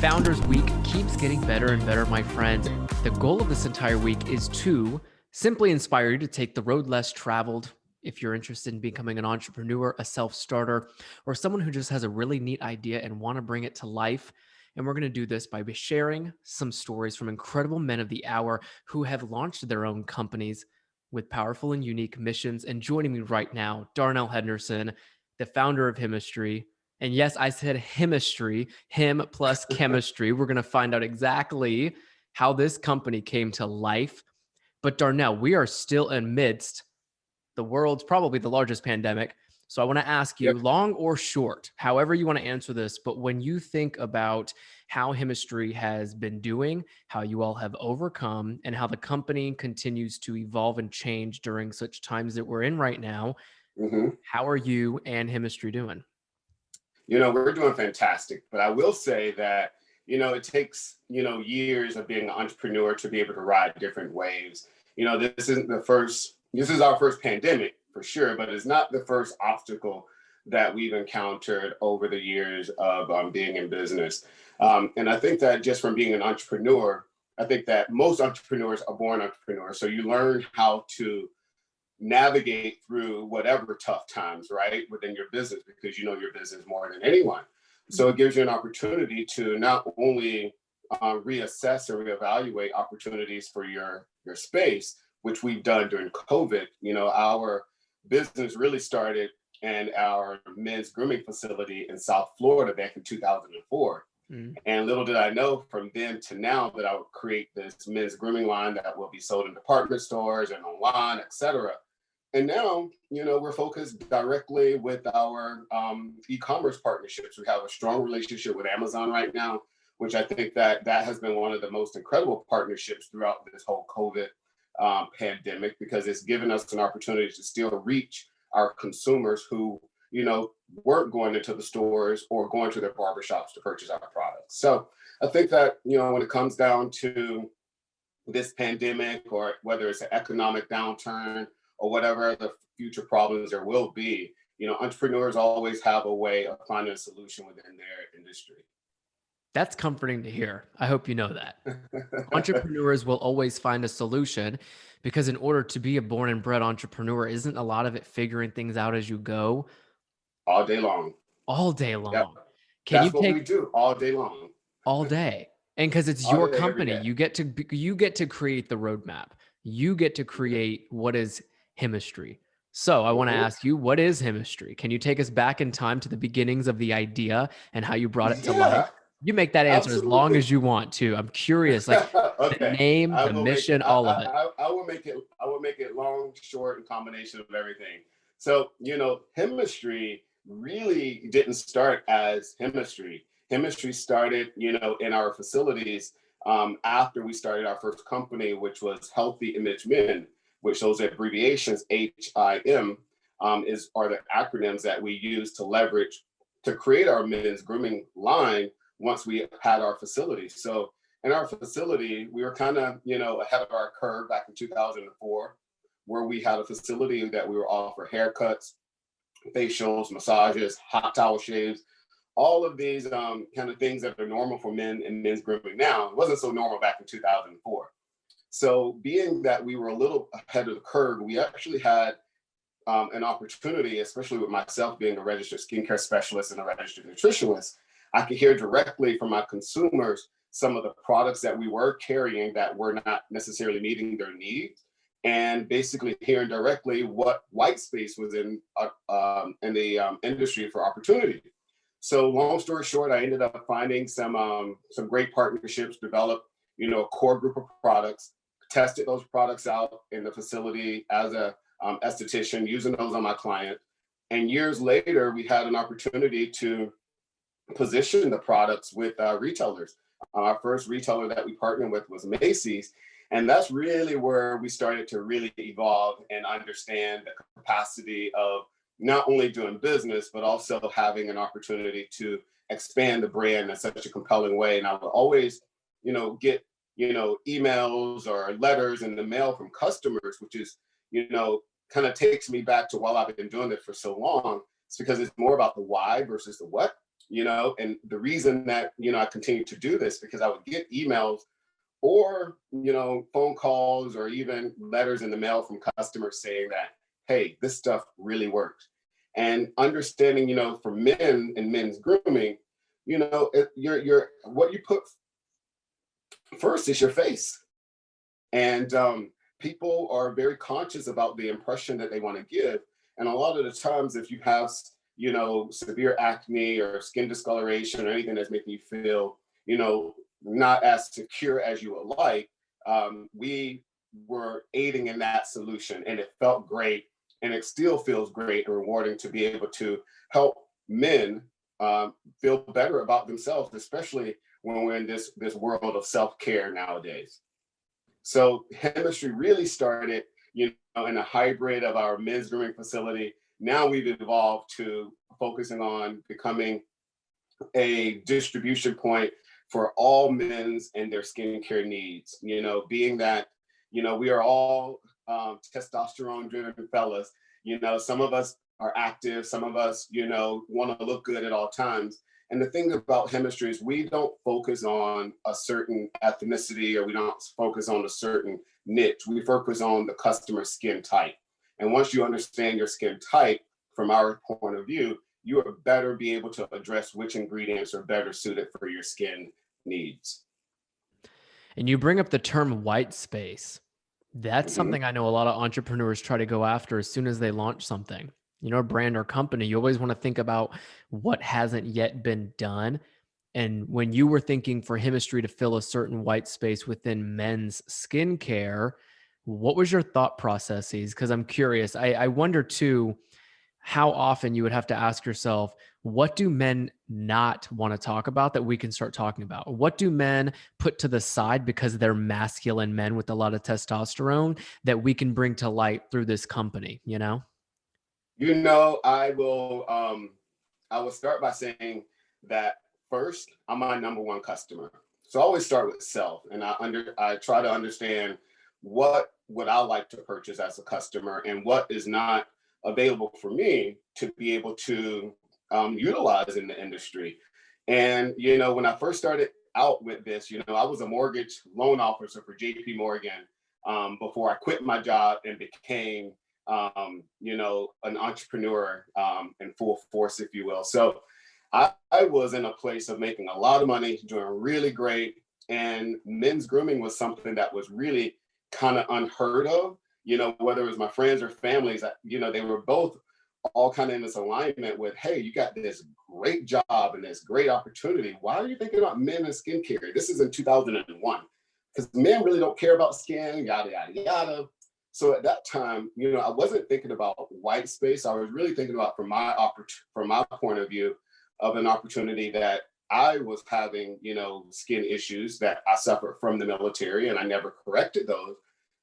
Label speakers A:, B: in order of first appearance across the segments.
A: Founders Week keeps getting better and better, my friends. The goal of this entire week is to simply inspire you to take the road less traveled. If you're interested in becoming an entrepreneur, a self-starter, or someone who just has a really neat idea and want to bring it to life. And we're going to do this by sharing some stories from incredible men of the hour who have launched their own companies with powerful and unique missions. And joining me right now, Darnell Henderson, the founder of Himistry. And yes, I said Himistry, him plus chemistry. We're going to find out exactly how this company came to life. But Darnell, we are still amidst the world's probably the largest pandemic. So I want to ask you, long or short, however you want to answer this, but when you think about how Himistry has been doing, how you all have overcome, and how the company continues to evolve and change during such times that we're in right now, how are you and Himistry doing?
B: We're doing fantastic, but I will say that, it takes, years of being an entrepreneur to be able to ride different waves. This is our first pandemic for sure, but it's not the first obstacle that we've encountered over the years of being in business. And I think that just from being an entrepreneur, I think that most entrepreneurs are born entrepreneurs. So you learn how to navigate through whatever tough times, right, within your business, because you know your business more than anyone. So it gives you an opportunity to not only reassess or reevaluate opportunities for your space, which we've done during COVID. Our business really started in our men's grooming facility in South Florida back in 2004. And little did I know from then to now that I would create this men's grooming line that will be sold in department stores and online, et cetera. And now, we're focused directly with our e-commerce partnerships. We have a strong relationship with Amazon right now, which I think that has been one of the most incredible partnerships throughout this whole COVID pandemic, because it's given us an opportunity to still reach our consumers who, weren't going into the stores or going to their barbershops to purchase our products. So I think that, when it comes down to this pandemic, or whether it's an economic downturn or whatever the future problems there will be, entrepreneurs always have a way of finding a solution within their industry.
A: That's comforting to hear. I hope you know that. Entrepreneurs will always find a solution, because in order to be a born and bred entrepreneur, isn't a lot of it figuring things out as you go?
B: All day long.
A: All day long.
B: Yep.
A: Can
B: That's
A: you
B: what
A: take
B: we do all day long.
A: all day? And because it's
B: All
A: your
B: day, every
A: company,
B: day.
A: you get to create the roadmap. You get to create what is Himistry. So I want to ask you, what is Himistry? Can you take us back in time to the beginnings of the idea and how you brought it to life?
B: Yeah,
A: You make that answer as long
B: absolutely.
A: as you want to. I'm curious, like the
B: Okay.
A: name,
B: I
A: the
B: will make
A: mission, all of it.
B: I will make it long, short, and combination of everything. So, Himistry really didn't start as Himistry. Himistry started, in our facilities after we started our first company, which was Healthy Image Men, which those abbreviations HIM are the acronyms that we use to leverage to create our men's grooming line once we had our facility. So in our facility, we were kind of, ahead of our curve back in 2004, where we had a facility that we were offer haircuts, facials, massages, hot towel shaves, all of these kind of things that are normal for men and men's grooming now. It wasn't so normal back in 2004. So being that we were a little ahead of the curve, we actually had an opportunity, especially with myself being a registered skincare specialist and a registered nutritionist. I could hear directly from my consumers some of the products that we were carrying that were not necessarily meeting their needs, and basically hearing directly what white space was in the industry for opportunity. So long story short, I ended up finding some great partnerships, developed a core group of products, tested those products out in the facility as a esthetician, using those on my client. And years later, we had an opportunity to position the products with retailers. Our first retailer that we partnered with was Macy's. And that's really where we started to really evolve and understand the capacity of not only doing business, but also having an opportunity to expand the brand in such a compelling way. And I would always, get, emails or letters in the mail from customers, which is, kind of takes me back to while I've been doing this for so long. It's because it's more about the why versus the what. And the reason that, I continued to do this because I would get emails or, phone calls or even letters in the mail from customers saying that, hey, this stuff really works. And understanding, for men and men's grooming, what you put first is your face. And people are very conscious about the impression that they want to give. And a lot of the times, if you have, severe acne or skin discoloration or anything that's making you feel, not as secure as you would like, we were aiding in that solution, and it felt great, and it still feels great and rewarding to be able to help men feel better about themselves, especially when we're in this world of self-care nowadays. So Himistry really started, in a hybrid of our men's grooming facility. Now we've evolved to focusing on becoming a distribution point for all men's and their skincare needs. Being that, we are all testosterone driven fellas. Some of us are active, some of us, want to look good at all times. And the thing about Himistry is we don't focus on a certain ethnicity, or we don't focus on a certain niche. We focus on the customer skin type. And once you understand your skin type, from our point of view, you are better be able to address which ingredients are better suited for your skin needs.
A: And you bring up the term white space. That's
B: Mhm.
A: something I know a lot of entrepreneurs try to go after as soon as they launch something. A brand or company, you always want to think about what hasn't yet been done. And when you were thinking for Himistry to fill a certain white space within men's skincare, what was your thought processes? Because I'm curious. I wonder too, how often you would have to ask yourself, what do men not want to talk about that we can start talking about? What do men put to the side because they're masculine men with a lot of testosterone that we can bring to light through this company,
B: I will start by saying that first, I'm my number one customer. So I always start with self, and I try to understand what would I like to purchase as a customer and what is not available for me to be able to utilize in the industry. And when I first started out with this, I was a mortgage loan officer for JP Morgan before I quit my job and became an entrepreneur in full force, if you will. So I was in a place of making a lot of money, doing really great. And men's grooming was something that was really kind of unheard of, whether it was my friends or families, they were both all kind of in this alignment with, hey, you got this great job and this great opportunity. Why are you thinking about men and skincare? This is in 2001, because men really don't care about skin, yada, yada, yada. So at that time, I wasn't thinking about white space. I was really thinking about from my point of view of an opportunity that I was having, skin issues that I suffered from the military, and I never corrected those.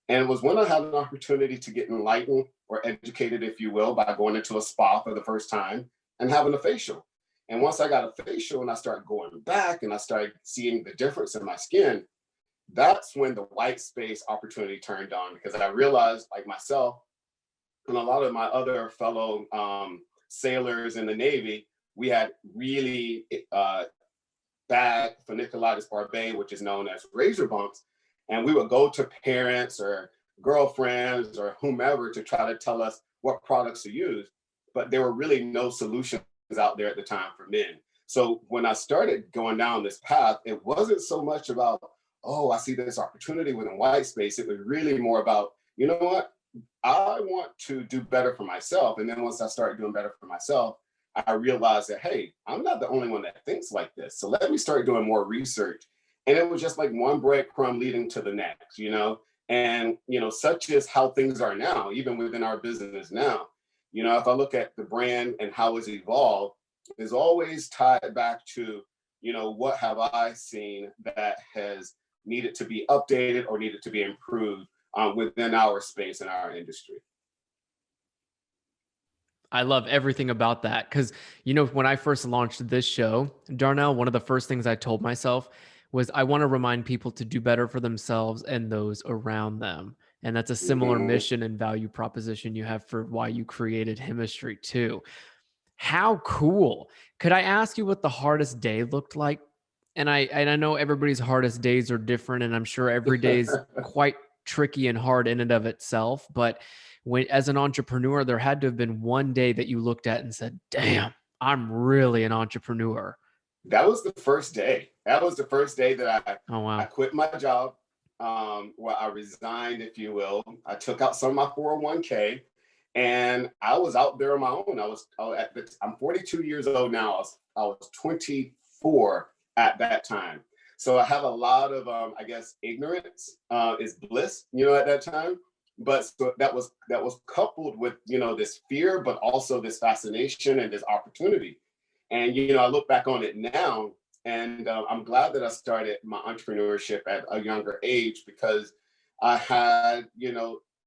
B: And it was when I had an opportunity to get enlightened or educated, if you will, by going into a spa for the first time and having a facial. And once I got a facial and I started going back and I started seeing the difference in my skin, that's when the white space opportunity turned on, because I realized, like myself and a lot of my other fellow sailors in the Navy, we had really bad folliculitis barbae, which is known as razor bumps. And we would go to parents or girlfriends or whomever to try to tell us what products to use. But there were really no solutions out there at the time for men. So when I started going down this path, it wasn't so much about, oh, I see this opportunity within white space. It was really more about, you know what? I want to do better for myself. And then once I started doing better for myself, I realized that, hey, I'm not the only one that thinks like this. So let me start doing more research. And it was just like one breadcrumb leading to the next, and, such is how things are now, even within our business now. If I look at the brand and how it's evolved, it's always tied back to, what have I seen that has needed to be updated or needed to be improved within our space and our industry.
A: I love everything about that because, when I first launched this show, Darnell, one of the first things I told myself was I want to remind people to do better for themselves and those around them. And that's a similar
B: Mhm.
A: mission and value proposition you have for why you created Himistry too. How cool. Could I ask you what the hardest day looked like? And I know everybody's hardest days are different, and I'm sure every day is quite tricky and hard in and of itself. But when, as an entrepreneur, there had to have been one day that you looked at and said, "Damn, I'm really an entrepreneur."
B: That was the first day. That was the first day that
A: Oh
B: I
A: wow.
B: quit my job. Well, I resigned, if you will. I took out some of my 401k, and I was out there on my own. I'm 42 years old now. I was 24 at that time. So I have a lot of, I guess, ignorance is bliss, at that time. But so that was coupled with, this fear, but also this fascination and this opportunity. And I look back on it now, and I'm glad that I started my entrepreneurship at a younger age, because I had,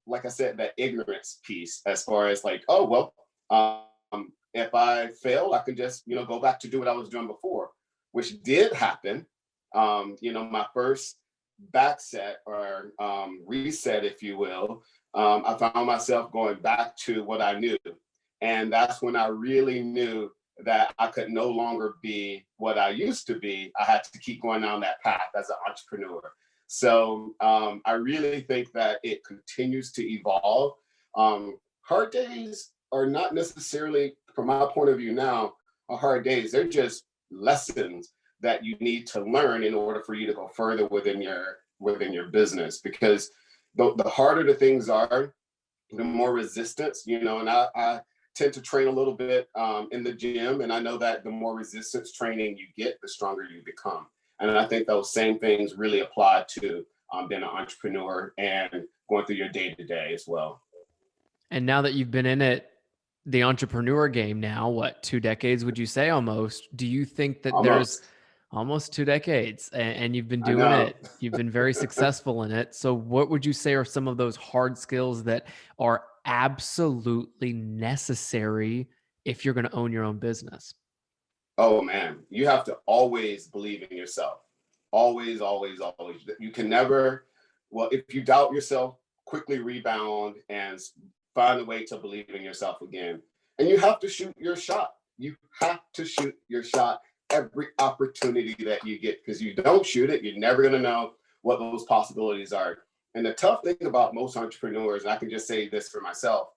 B: like I said, that ignorance piece, as far as like, oh well, if I fail, I can just go back to do what I was doing before, which did happen. My first back set, or reset, if you will, I found myself going back to what I knew, and that's when I really knew that I could no longer be what I used to be. I had to keep going down that path as an entrepreneur. So I really think that it continues to evolve. Hard days are not necessarily, from my point of view now, are hard days. They're just lessons that you need to learn in order for you to go further within your business. Because the harder the things are, the more resistance, and I tend to train a little bit in the gym. And I know that the more resistance training you get, the stronger you become. And I think those same things really apply to being an entrepreneur and going through your day to day as well.
A: And now that you've been in it, the entrepreneur game now, what, 2 decades, would you say almost? Do you think that there's
B: Almost.
A: almost 2 decades and you've been
B: I
A: doing
B: know.
A: it? You've been very successful in it. So, what would you say are some of those hard skills that are absolutely necessary if you're going to own your own business?
B: Oh man, you have to always believe in yourself. Always, always, always. You can never, well, if you doubt yourself, quickly rebound and find a way to believe in yourself again. And you have to shoot your shot. You have to shoot your shot every opportunity that you get, because you don't shoot it, you're never going to know what those possibilities are. And the tough thing about most entrepreneurs, and I can just say this for myself,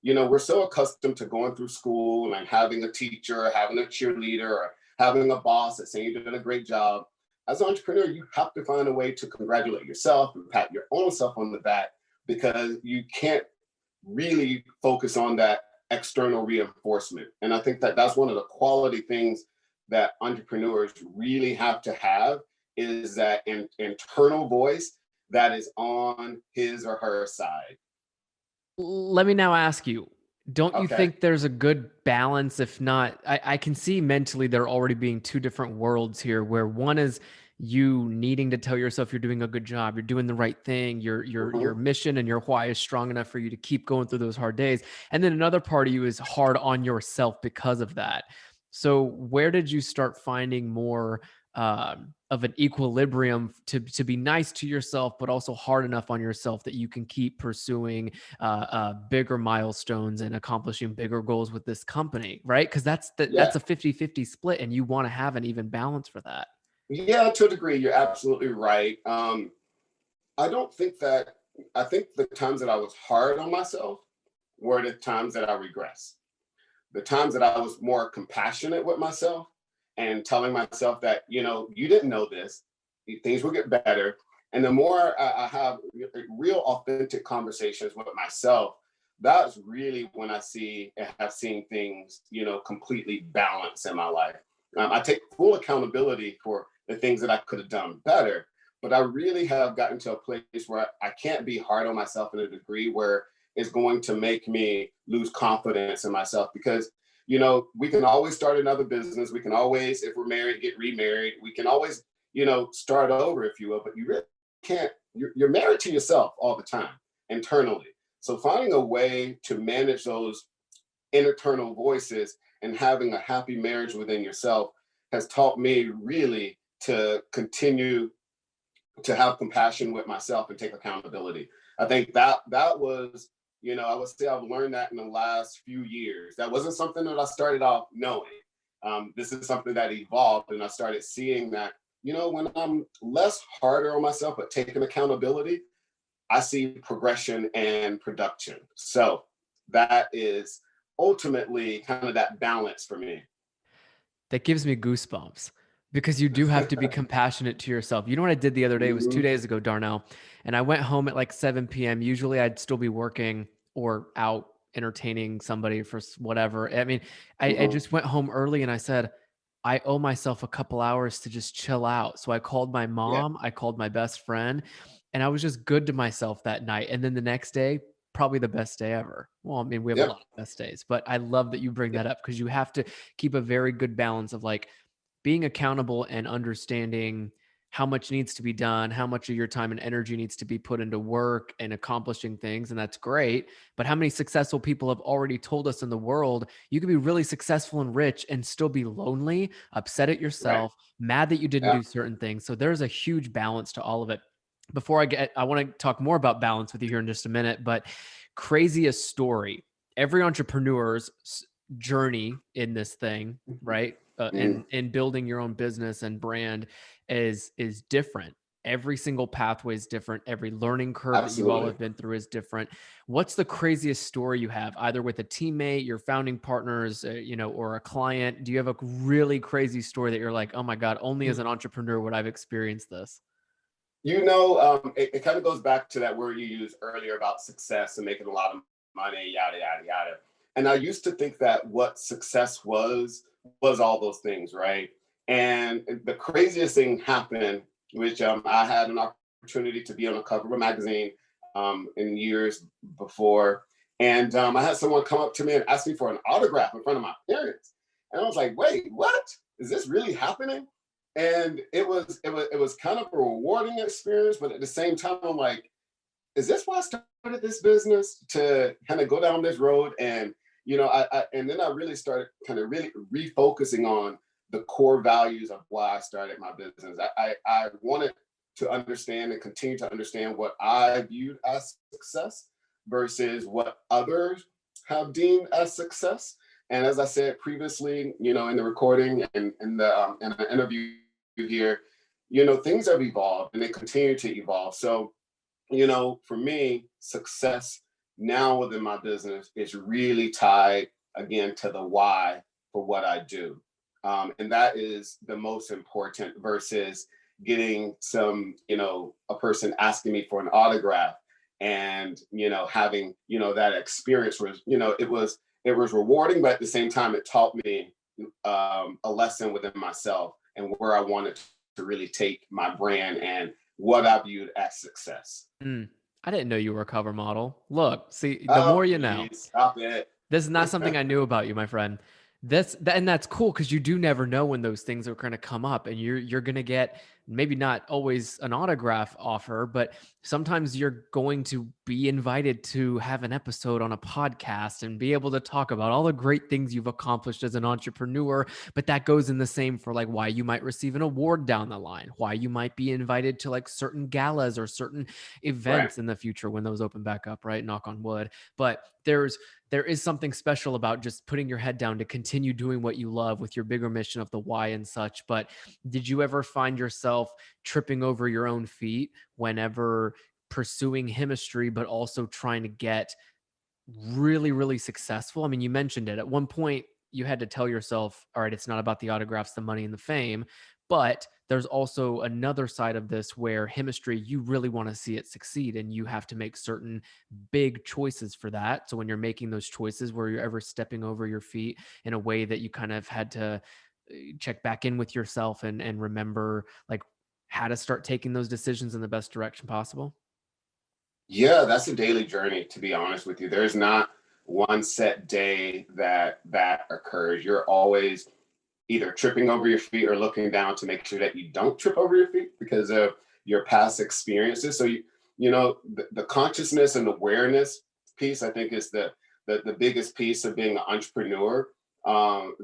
B: we're so accustomed to going through school and having a teacher, or having a cheerleader, or having a boss that's saying you're doing a great job. As an entrepreneur, you have to find a way to congratulate yourself and pat your own self on the back, because you can't really focus on that external reinforcement. And I think that that's one of the quality things that entrepreneurs really have to have, is that internal voice that is on his or her side.
A: Let me now ask you, don't you
B: Okay.
A: think there's a good balance? If not, I can see mentally there already being two different worlds here, where one is you needing to tell yourself you're doing a good job, you're doing the right thing, your
B: Mhm.
A: mission and your why is strong enough for you to keep going through those hard days. And then another part of you is hard on yourself because of that. So where did you start finding more of an equilibrium to be nice to yourself, but also hard enough on yourself that you can keep pursuing bigger milestones and accomplishing bigger goals with this company, right? Because that's
B: Yeah.
A: a 50-50 split, and you want to have an even balance for that.
B: Yeah, to a degree, you're absolutely right. I don't think that, I think the times that I was hard on myself were the times that I regressed. The times that I was more compassionate with myself and telling myself that, you didn't know this, things will get better. And the more I have real authentic conversations with myself, that's really when I see and have seen things, completely balance in my life. I take full accountability for the things that I could have done better, but I really have gotten to a place where I can't be hard on myself in a degree where it's going to make me lose confidence in myself. Because we can always start another business. We can always, if we're married, get remarried. We can always, start over, if you will, but you really can't, you're married to yourself all the time internally. So finding a way to manage those internal voices and having a happy marriage within yourself has taught me really to continue to have compassion with myself and take accountability. I think that was I would say I've learned that in the last few years. That wasn't something that I started off knowing. This is something that evolved, and I started seeing that, when I'm less harder on myself, but taking accountability, I see progression and production. So that is ultimately kind of that balance for me.
A: That gives me goosebumps because you do have to be compassionate to yourself. You know what I did the other day? It was 2
B: Mhm.
A: days ago, Darnell, and I went home at like 7 p.m. Usually I'd still be working or out entertaining somebody for whatever. I mean, I
B: Mhm.
A: just went home early and I said, I owe myself a couple hours to just chill out. So I called my
B: Yeah.
A: mom, I called my best friend, and I was just good to myself that night. And then the next day, probably the best day ever. Well, I mean, we have a
B: Yep.
A: lot of best days, but I love that you bring that up because you have to keep a very good balance of like being accountable and understanding how much needs to be done, how much of your time and energy needs to be put into work and accomplishing things. And that's great. But how many successful people have already told us in the world you can be really successful and rich and still be lonely, upset at
B: Right.
A: yourself, mad that you didn't
B: Yeah.
A: do certain things. So there's a huge balance to all of it. I want to talk more about balance with you here in just a minute, but craziest story. Every entrepreneur's journey in this thing, right?
B: Mm,
A: In building your own business and brand is different. Every single pathway is different. Every learning curve that you all
B: absolutely.
A: have been through is different. What's the craziest story you have, either with a teammate, your founding partners, or a client? Do you have a really crazy story that you're like, oh my God, only as an entrepreneur would I've experienced this?
B: It kind of goes back to that word you used earlier about success and making a lot of money, yada, yada, yada. And I used to think that what success was all those things, right? And the craziest thing happened, which I had an opportunity to be on the cover of a magazine in years before. And I had someone come up to me and ask me for an autograph in front of my parents. And I was like, wait, what? Is this really happening? And it was kind of a rewarding experience, but at the same time, I'm like, is this why I started this business, to kind of go down this road? And and then I really started kind of really refocusing on the core values of why I started my business. I wanted to understand and continue to understand what I viewed as success versus what others have deemed as success. And as I said previously, in the recording and in the interview here, things have evolved and they continue to evolve. So, for me, success now within my business is really tied again to the why for what I do. And that is the most important versus getting a person asking me for an autograph and, having, that experience was, it was rewarding, but at the same time, it taught me a lesson within myself and where I wanted to really take my brand and what I viewed as success.
A: Mm, I didn't know you were a cover model. Look, see, the
B: Oh,
A: more you know.
B: please stop it.
A: This is not something I knew about you, my friend. And that's cool because you do never know when those things are going to come up, and you're going to get maybe not always an autograph offer, but sometimes you're going to be invited to have an episode on a podcast and be able to talk about all the great things you've accomplished as an entrepreneur. But that goes in the same for like why you might receive an award down the line, why you might be invited to like certain galas or certain
B: Right.
A: events in the future when those open back up, right? Knock on wood. But there is something special about just putting your head down to continue doing what you love with your bigger mission of the why and such. But did you ever find yourself tripping over your own feet whenever pursuing Himistry, but also trying to get really, really successful? I mean, you mentioned it at one point. You had to tell yourself, all right, it's not about the autographs, the money, and the fame. But there's also another side of this where Himistry, you really want to see it succeed and you have to make certain big choices for that. So when you're making those choices, where you're ever stepping over your feet in a way that you kind of had to check back in with yourself and remember like how to start taking those decisions in the best direction possible?
B: Yeah, that's a daily journey, to be honest with you. There's not one set day that occurs. You're always either tripping over your feet or looking down to make sure that you don't trip over your feet because of your past experiences. So the consciousness and awareness piece, I think, is the biggest piece of being an entrepreneur.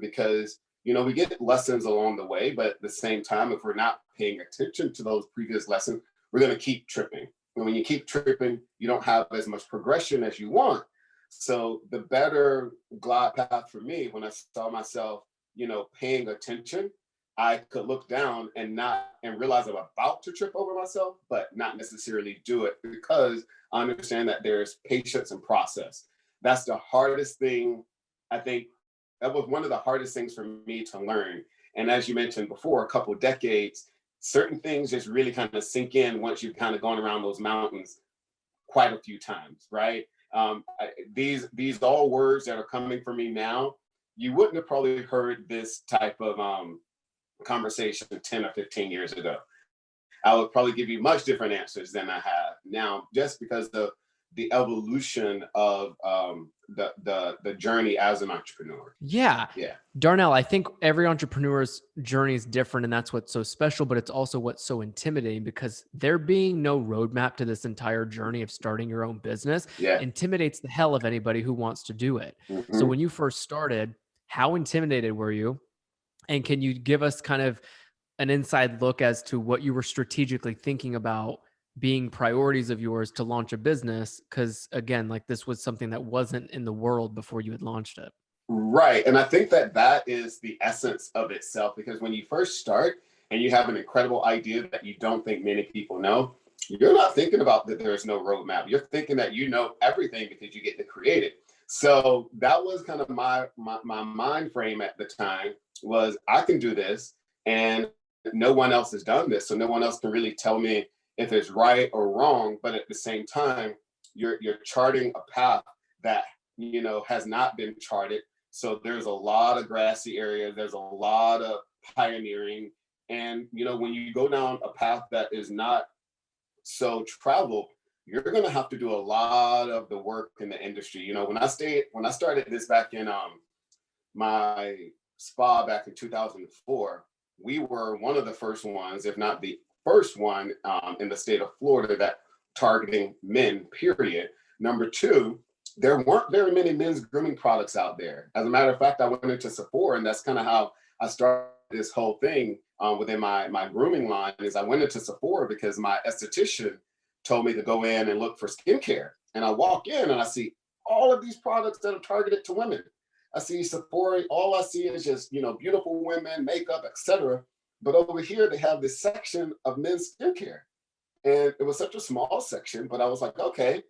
B: Because we get lessons along the way, but at the same time, if we're not paying attention to those previous lessons, we're going to keep tripping. And when you keep tripping, you don't have as much progression as you want. So the better glide path for me, when I saw myself, paying attention, I could look down and realize I'm about to trip over myself, but not necessarily do it, because I understand that there's patience and process. That's the hardest thing. I think that was one of the hardest things for me to learn. And as you mentioned before, a couple of decades, certain things just really kind of sink in once you've kind of gone around those mountains quite a few times, right? These all words that are coming from me now, you wouldn't have probably heard this type of conversation 10 or 15 years ago. I would probably give you much different answers than I have now, just because of the evolution of the journey as an entrepreneur.
A: Yeah.
B: Yeah.
A: Darnell, I think every entrepreneur's journey is different, and that's what's so special, but it's also what's so intimidating, because there being no roadmap to this entire journey of starting your own business
B: Yeah.
A: intimidates the hell of anybody who wants to do it. So
B: Hmm.
A: when you first started, how intimidated were you? And can you give us kind of an inside look as to what you were strategically thinking about being priorities of yours to launch a business? Because again, like, this was something that wasn't in the world before you had launched it.
B: Right. And I think that is the essence of itself, because when you first start and you have an incredible idea that you don't think many people know, you're not thinking about that there's no roadmap. You're thinking that you know everything because you get to create it. So that was kind of my mind frame at the time, was I can do this, and no one else has done this. So no one else can really tell me if it's right or wrong. But at the same time, you're charting a path that has not been charted. So there's a lot of grassy areas, there's a lot of pioneering. And when you go down a path that is not so traveled, you're going to have to do a lot of the work in the industry. When I started this back in my spa back in 2004, we were one of the first ones, if not the first one, in the state of Florida that targeting men, period. Number two, there weren't very many men's grooming products out there. As a matter of fact, I went into Sephora, and that's kind of how I started this whole thing within my grooming line. Is I went into Sephora because my esthetician told me to go in and look for skincare. And I walk in and I see all of these products that are targeted to women. I see Sephora, all I see is just, beautiful women, makeup, etc. But over here, they have this section of men's skincare. And it was such a small section, but I was like, okay,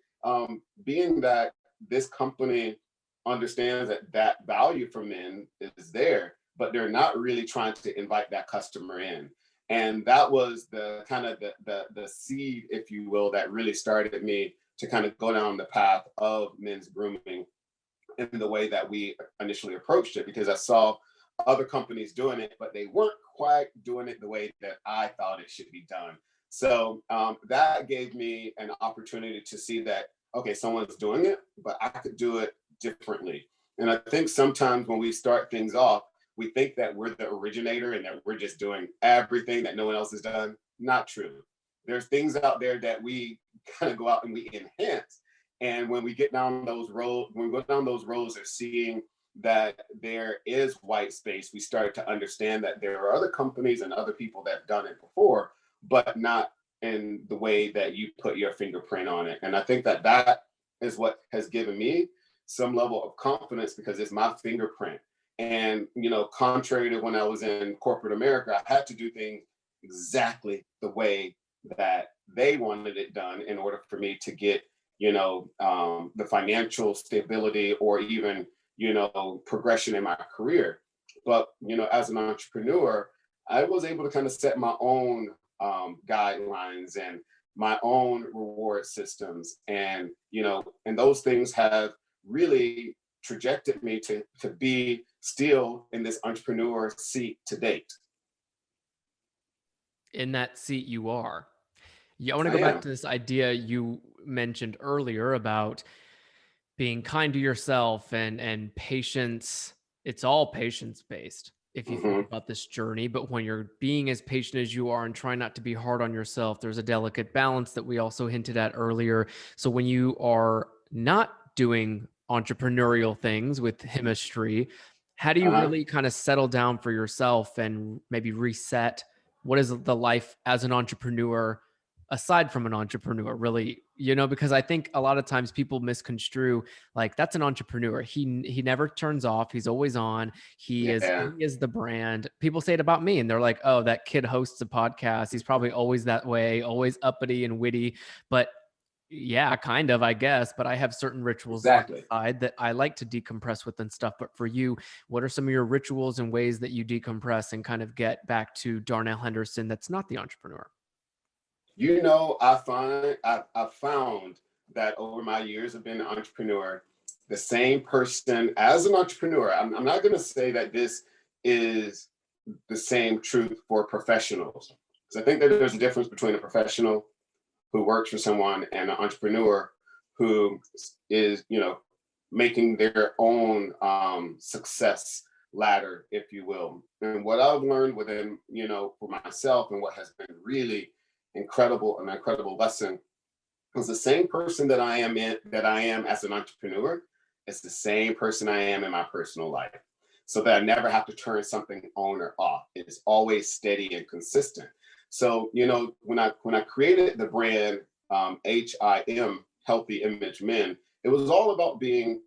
B: being that this company understands that value for men is there, but they're not really trying to invite that customer in. And that was the kind of the seed, if you will, that really started me to kind of go down the path of men's grooming in the way that we initially approached it, because I saw other companies doing it, but they weren't quite doing it the way that I thought it should be done. So that gave me an opportunity to see that, okay, someone's doing it, but I could do it differently. And I think sometimes when we start things off, we think that we're the originator and that we're just doing everything that no one else has done. Not true. There's things out there that we kind of go out and we enhance. And when we get down those roads, when we go down those roads of seeing that there is white space, we start to understand that there are other companies and other people that have done it before, but not in the way that you put your fingerprint on it. And I think that is what has given me some level of confidence, because it's my fingerprint. And, contrary to when I was in corporate America, I had to do things exactly the way that they wanted it done in order for me to get, the financial stability or even, progression in my career. But, as an entrepreneur, I was able to kind of set my own guidelines and my own reward systems. And, and those things have really trajected me to be still in this entrepreneur seat to date.
A: In that seat you are. Yeah, I want to
B: I
A: go back
B: am.
A: to this idea you mentioned earlier about being kind to yourself and patience. It's all patience based if you think
B: Hmm.
A: about this journey. But when you're being as patient as you are and trying not to be hard on yourself, there's a delicate balance that we also hinted at earlier. So when you are not doing entrepreneurial things with Himistry, how do you
B: Uh-huh.
A: really kind of settle down for yourself and maybe reset? What is the life as an entrepreneur aside from an entrepreneur, really, because I think a lot of times people misconstrue, like, that's an entrepreneur. He never turns off. He's always on. He
B: Yeah,
A: is the brand. People say it about me and they're like, "Oh, that kid hosts a podcast. He's probably always that way, always uppity and witty." But yeah, kind of, I guess, but I have certain rituals on the
B: exactly.
A: side that I like to decompress with and stuff. But for you, what are some of your rituals and ways that you decompress and kind of get back to Darnell Henderson that's not the entrepreneur?
B: I found that over my years of being an entrepreneur, the same person as an entrepreneur. I'm not going to say that this is the same truth for professionals, because I think that there's a difference between a professional who works for someone and an entrepreneur who is, making their own success ladder, if you will. And what I've learned within, for myself, and what has been really an incredible lesson, is the same person that I am as an entrepreneur. It's the same person I am in my personal life, so that I never have to turn something on or off. It's always steady and consistent. So, when I created the brand, HIM, Healthy Image Men, it was all about being,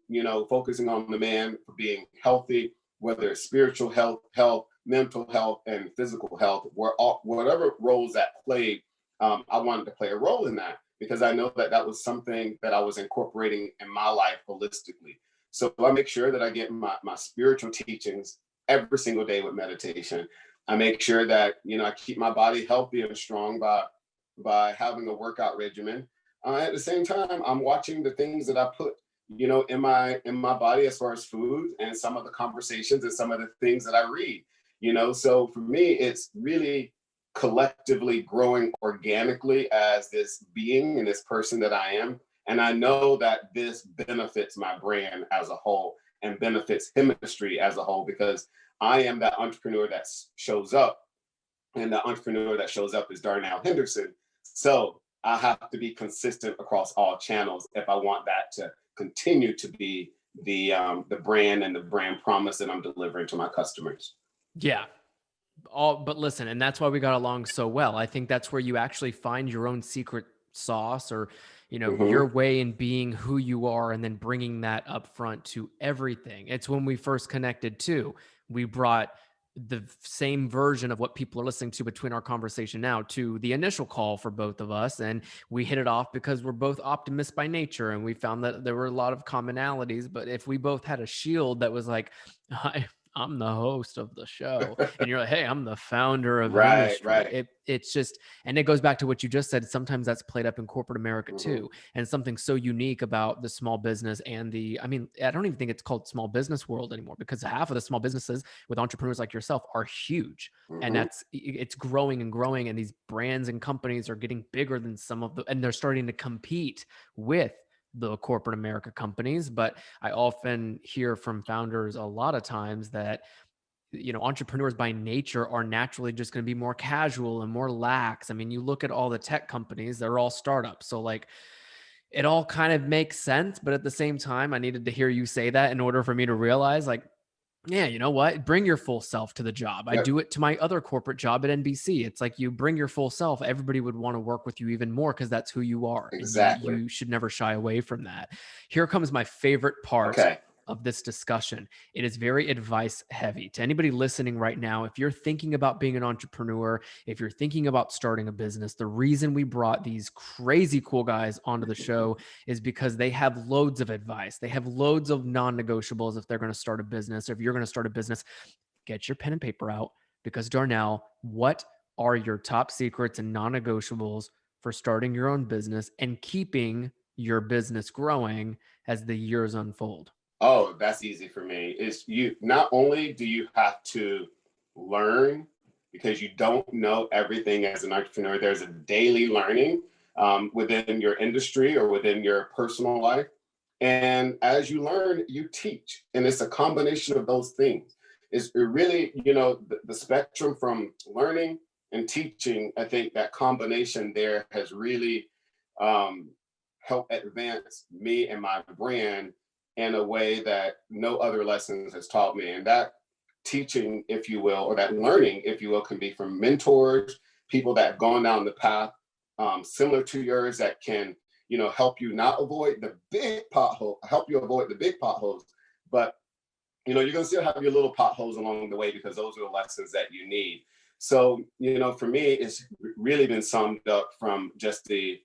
B: focusing on the man for being healthy, whether it's spiritual health, mental health, and physical health, whatever roles that played. I wanted to play a role in that, because I know that that was something that I was incorporating in my life holistically. So I make sure that I get my spiritual teachings every single day with meditation. I make sure that, I keep my body healthy and strong by having a workout regimen. At the same time, I'm watching the things that I put, in my body, as far as food, and some of the conversations and some of the things that I read. So for me, it's really collectively growing organically as this being and this person that I am. And I know that this benefits my brand as a whole and benefits Himistry as a whole, because I am that entrepreneur that shows up, and the entrepreneur that shows up is Darnell Henderson. So I have to be consistent across all channels if I want that to continue to be the brand and the brand promise that I'm delivering to my customers.
A: Yeah. But listen, and that's why we got along so well. I think that's where you actually find your own secret sauce, or,
B: Hmm.
A: your way in being who you are and then bringing that up front to everything. It's when we first connected too. We brought the same version of what people are listening to between our conversation now to the initial call for both of us. And we hit it off because we're both optimists by nature. And we found that there were a lot of commonalities. But if we both had a shield that was like, I'm the host of the show, and you're like, hey, I'm the founder of
B: Right,
A: Himistry.
B: right.
A: It's just, and it goes back to what you just said. Sometimes that's played up in corporate America
B: Hmm.
A: too. And something so unique about the small business and I mean, I don't even think it's called small business world anymore, because half of the small businesses with entrepreneurs like yourself are huge. And
B: Hmm.
A: it's growing and growing. And these brands and companies are getting bigger than and they're starting to compete with the corporate America companies. But I often hear from founders a lot of times that, entrepreneurs by nature are naturally just going to be more casual and more lax. I mean, you look at all the tech companies, they're all startups. So, like, it all kind of makes sense. But at the same time, I needed to hear you say that in order for me to realize, like, yeah, you know what? Bring your full self to the job. I
B: Yep,
A: do it to my other corporate job at NBC. It's like, you bring your full self. Everybody would want to work with you even more because that's who you are. And you
B: exactly.
A: you should never shy away from that. Here comes my favorite part
B: Okay.
A: of this discussion. It is very advice heavy. To anybody listening right now, if you're thinking about being an entrepreneur, if you're thinking about starting a business, the reason we brought these crazy cool guys onto the show is because they have loads of advice. They have loads of non-negotiables if they're going to start a business, or if you're going to start a business. Get your pen and paper out, because Darnell, what are your top secrets and non-negotiables for starting your own business and keeping your business growing as the years unfold?
B: Oh, that's easy for me. Is you not only do you have to learn, because you don't know everything as an entrepreneur, there's a daily learning within your industry or within your personal life. And as you learn, you teach. And it's a combination of those things. It's really, the spectrum from learning and teaching. I think that combination there has really um, helped advance me and my brand in a way that no other lessons has taught me. And that teaching, if you will, or that learning, if you will, can be from mentors, people that have gone down the path similar to yours that can, help you not avoid the big pothole, help you avoid the big potholes, but you're going to still have your little potholes along the way because those are the lessons that you need. So, for me, it's really been summed up from just the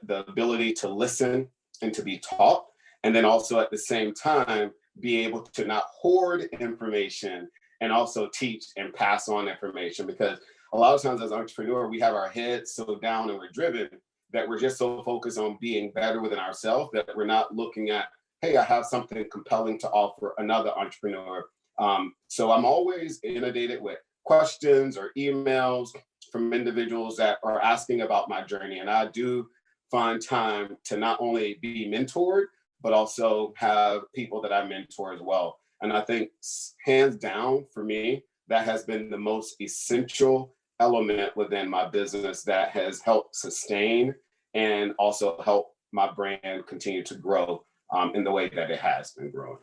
B: ability to listen and to be taught, and then also at the same time be able to not hoard information and also teach and pass on information, because a lot of times as an entrepreneur we have our heads so down and we're driven that we're just so focused on being better within ourselves that we're not looking at, hey, I have something compelling to offer another entrepreneur. So I'm always inundated with questions or emails from individuals that are asking about my journey. And I do find time to not only be mentored, but also have people that I mentor as well. And I think hands down for me, that has been the most essential element within my business that has helped sustain and also help my brand continue to grow in the way that it has been growing.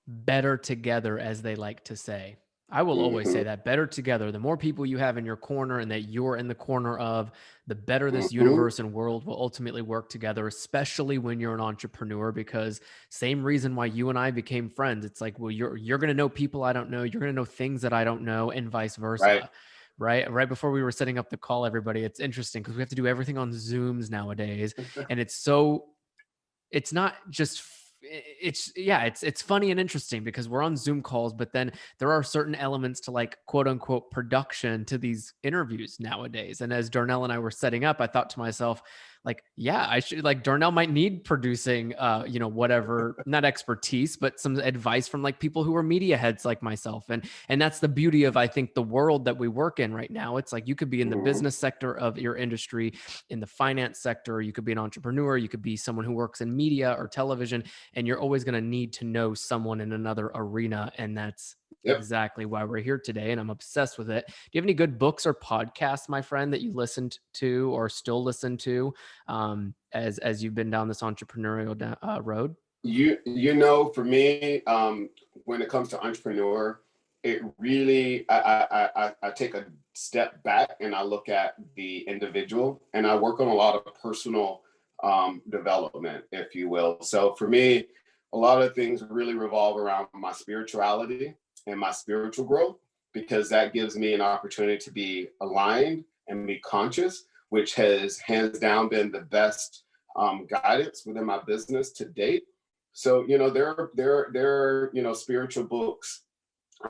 A: Better together, as they like to say. I will always say
B: Hmm.
A: that, better together. The more people you have in your corner and that you're in the corner of, the better this
B: Hmm.
A: universe and world will ultimately work together, especially when you're an entrepreneur, because same reason why you and I became friends. It's like, well, you're going to know people I don't know, you're going to know things that I don't know, and vice
B: Right.
A: versa. Right before we were setting up the call, everybody, it's interesting because we have to do everything on Zooms nowadays, and it's not just it's yeah, it's funny and interesting because we're on Zoom calls, but then there are certain elements to, like, quote unquote production to these interviews nowadays. And as Darnell and I were setting up, I thought to myself, like, yeah, I should, like, Darnell might need producing, whatever, not expertise, but some advice from, like, people who are media heads like myself. And that's the beauty of, I think, the world that we work in right now. It's like you could be in the
B: Hmm.
A: business sector of your industry, in the finance sector, you could be an entrepreneur, you could be someone who works in media or television, and you're always going to need to know someone in another arena. And that's
B: Yep.
A: exactly why we're here today. And I'm obsessed with it. Do you have any good books or podcasts, my friend, that you listened to or still listen to, as you've been down this entrepreneurial road?
B: For me, when it comes to entrepreneur, it really I take a step back and I look at the individual, and I work on a lot of personal development, if you will. So for me, a lot of things really revolve around my spirituality and my spiritual growth, because that gives me an opportunity to be aligned and be conscious, which has hands down been the best guidance within my business to date. So, there are spiritual books,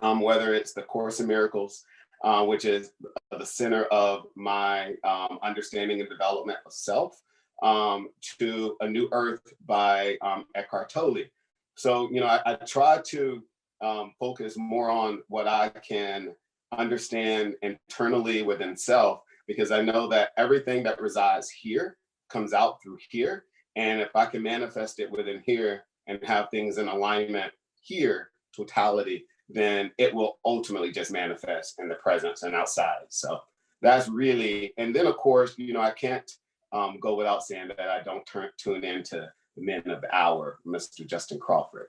B: whether it's the Course in Miracles, which is the center of my understanding and development of self, to A New Earth by Eckhart Tolle. So, I try to focus more on what I can understand internally within self, because I know that everything that resides here comes out through here. And if I can manifest it within here and have things in alignment here, totality, then it will ultimately just manifest in the presence and outside. So that's really, and then of course, I can't go without saying that I don't tune into the Men of the Hour, Mr. Justin Crawford.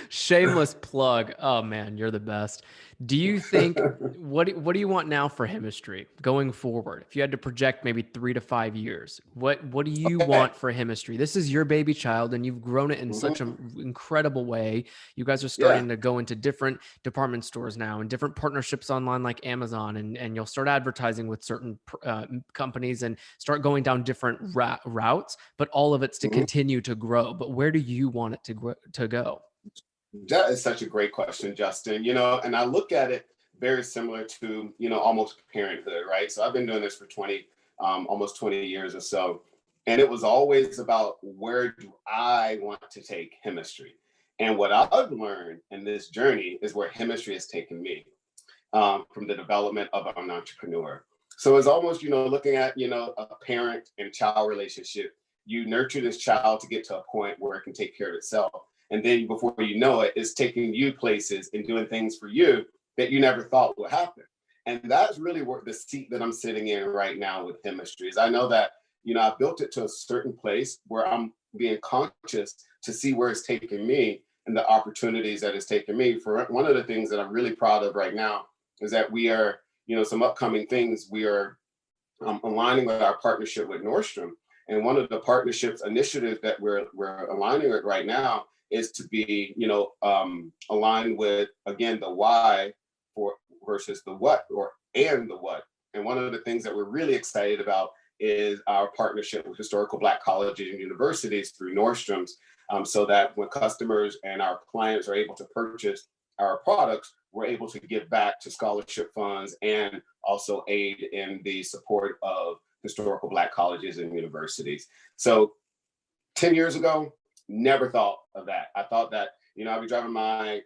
A: Shameless plug. Oh man, you're the best. Do you think, what do you want now for Himistry going forward? If you had to project maybe 3 to 5 years, what do you
B: Okay.
A: want for Himistry? This is your baby child, and you've grown it in such
B: Hmm.
A: an incredible way. You guys are
B: Yeah.
A: starting to go into different department stores now and different partnerships online like Amazon, and you'll start advertising with certain companies and start going down different routes. But all of it's to
B: Mhm.
A: continue to grow. But where do you want it to go?
B: That is such a great question, Justin. And I look at it very similar to, almost parenthood, right? So I've been doing this for almost 20 years or so. And it was always about, where do I want to take Himistry? And what I've learned in this journey is where Himistry has taken me, from the development of an entrepreneur. So it's almost, looking at, a parent and child relationship. You nurture this child to get to a point where it can take care of itself. And then before you know it, it's taking you places and doing things for you that you never thought would happen. And that's really where the seat that I'm sitting in right now with Himistry is. I know that, I built it to a certain place where I'm being conscious to see where it's taking me and the opportunities that it's taken me. For one of the things that I'm really proud of right now is that we are, some upcoming things we are aligning with our partnership with Nordstrom. And one of the partnerships initiatives that we're aligning with right now is to be, aligned with, again, the why for versus the what, or and the what. And one of the things that we're really excited about is our partnership with historical Black colleges and universities through Nordstrom's, so that when customers and our clients are able to purchase our products, we're able to give back to scholarship funds and also aid in the support of historical Black colleges and universities. So 10 years ago, never thought of that. I thought that, I'd be driving my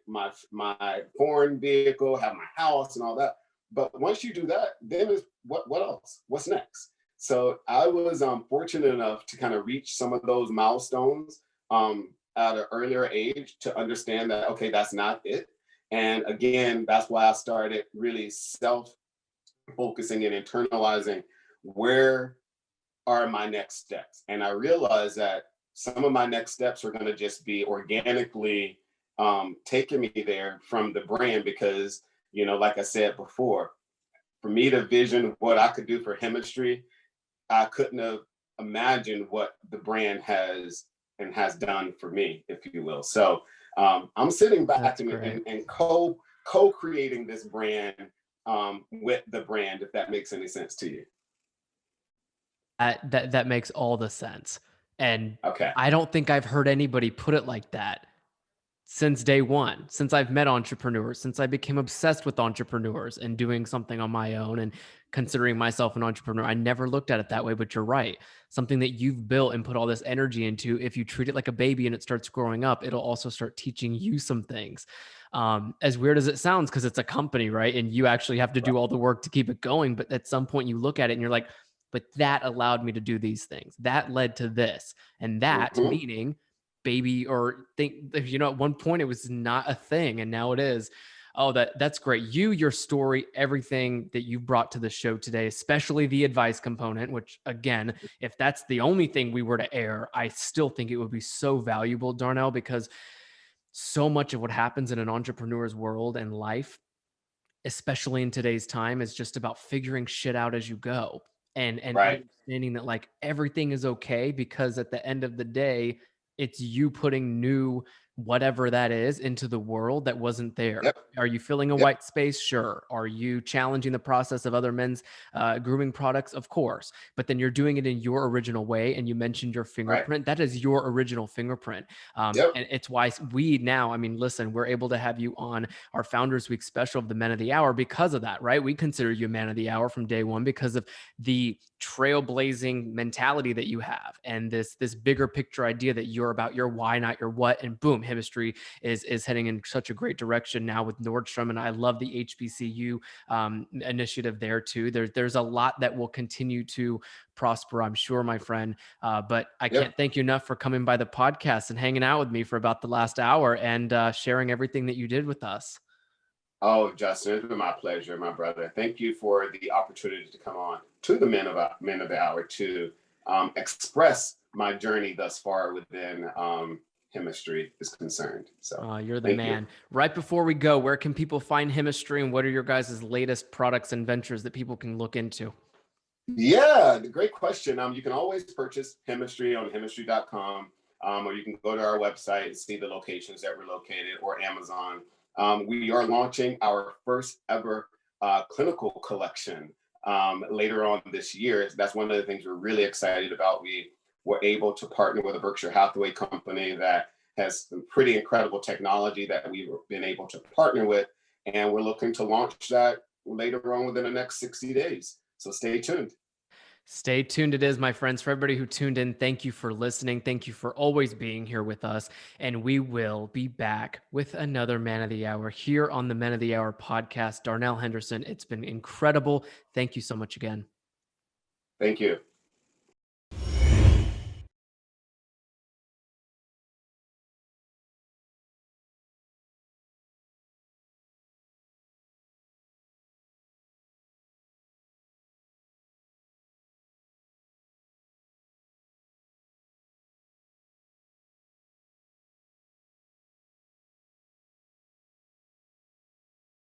B: foreign vehicle, have my house and all that. But once you do that, then it's what else? What's next? So I was fortunate enough to kind of reach some of those milestones at an earlier age to understand that, okay, that's not it. And again, that's why I started really self-focusing and internalizing where are my next steps. And I realized that some of my next steps are going to just be organically taking me there from the brand, because, like I said before, for me to vision what I could do for Himistry, I couldn't have imagined what the brand has done for me, if you will. So I'm sitting back and co-creating this brand with the brand, if that makes any sense to you.
A: That makes all the sense. And
B: Okay.
A: I don't think I've heard anybody put it like that since day one, since I've met entrepreneurs, since I became obsessed with entrepreneurs and doing something on my own and considering myself an entrepreneur. I never looked at it that way, but you're right. Something that you've built and put all this energy into, if you treat it like a baby and it starts growing up, it'll also start teaching you some things. As weird as it sounds, because it's a company, right? And you actually have to do all the work to keep it going. But at some point you look at it and you're like, but that allowed me to do these things. That led to this. And that
B: Mm-hmm.
A: meaning baby, or think, at one point it was not a thing and now it is. Oh, that's great. Your story, everything that you brought to the show today, especially the advice component, which again, if that's the only thing we were to air, I still think it would be so valuable, Darnell, because so much of what happens in an entrepreneur's world and life, especially in today's time, is just about figuring shit out as you go, and
B: Right.
A: understanding that like everything is okay, because at the end of the day, it's you putting new whatever that is into the world that wasn't there.
B: Yep.
A: Are you filling a
B: Yep.
A: white space? Sure. Are you challenging the process of other men's grooming products? Of course. But then you're doing it in your original way. And you mentioned your
B: Right.
A: fingerprint. That is your original fingerprint.
B: Yep.
A: And it's why we now, I mean, listen, we're able to have you on our Founders Week special of the Men of the Hour because of that, right? We consider you a man of the hour from day one because of the trailblazing mentality that you have and this bigger picture idea that you're about your why, not your what. And boom, Himistry is heading in such a great direction now with Nordstrom. And I love the HBCU initiative there too. There's a lot that will continue to prosper, I'm sure, my friend. But I
B: Yep.
A: can't thank you enough for coming by the podcast and hanging out with me for about the last hour and sharing everything that you did with us.
B: Oh, Justin, it's been my pleasure, my brother. Thank you for the opportunity to come on to the Men of the Hour to express my journey thus far within Himistry is concerned. So
A: You're the
B: thank you.
A: man. Right before we go, where can people find Himistry and what are your guys' latest products and ventures that people can look into?
B: Yeah, the great question. You can always purchase Himistry on himistry.com, or you can go to our website and see the locations that we're located, or Amazon. We are launching our first ever clinical collection later on this year. That's one of the things we're really excited about. We were able to partner with a Berkshire Hathaway company that has some pretty incredible technology that we've been able to partner with. And we're looking to launch that later on within the next 60 days. So stay tuned.
A: Stay tuned. It is, my friends. For everybody who tuned in, thank you for listening. Thank you for always being here with us. And we will be back with another Man of the Hour here on the Men of the Hour podcast. Darnell Henderson, it's been incredible. Thank you so much again.
B: Thank you.